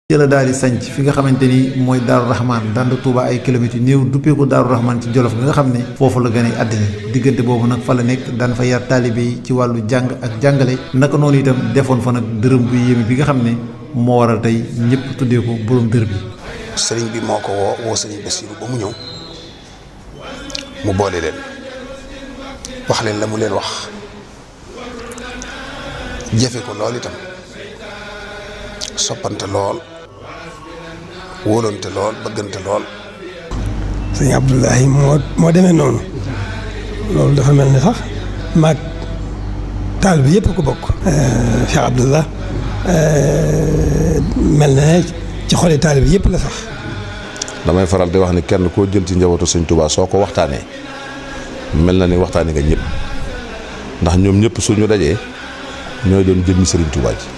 ci la daal di sanc fi nga xamante ni mooy Daaru Rahman dand Touba ay kilomètres yu néew duppeeku Daaru Rahman ci Jolof nga xam ne foofu la gën a àddina diggante boobu nag fa la nekk daan fa yar taalibe yi ci wàllu jàng ak jàngale naka noonu itam defoon fa nag dërëm bu yéeme bi nga xam ne moo waral tey ñëpp tuddee ko borom dër bi. sëriñ bi moo ko woo sëriñ Bassirou ba mu ñëw mu boole leen wax leen la mu leen wax jëfe ko lool itam soppante lool wóolante lool bëggante lool. sëñ Abdoulahi moo demee noonu loolu dafa mel ni sax maag taal bi yëpp ko bokk. Cheikh Abdallah mel na ci xoli taal bi yëpp la sax. damay faral di wax ni kenn koo jël ci njabootu sëñ Touba soo ko waxtaanee mel na ni waxtaanee nga ñëpp ndax ñoom ñëpp suñu dajee ñooy doon jëmmi Serigne Touba ji.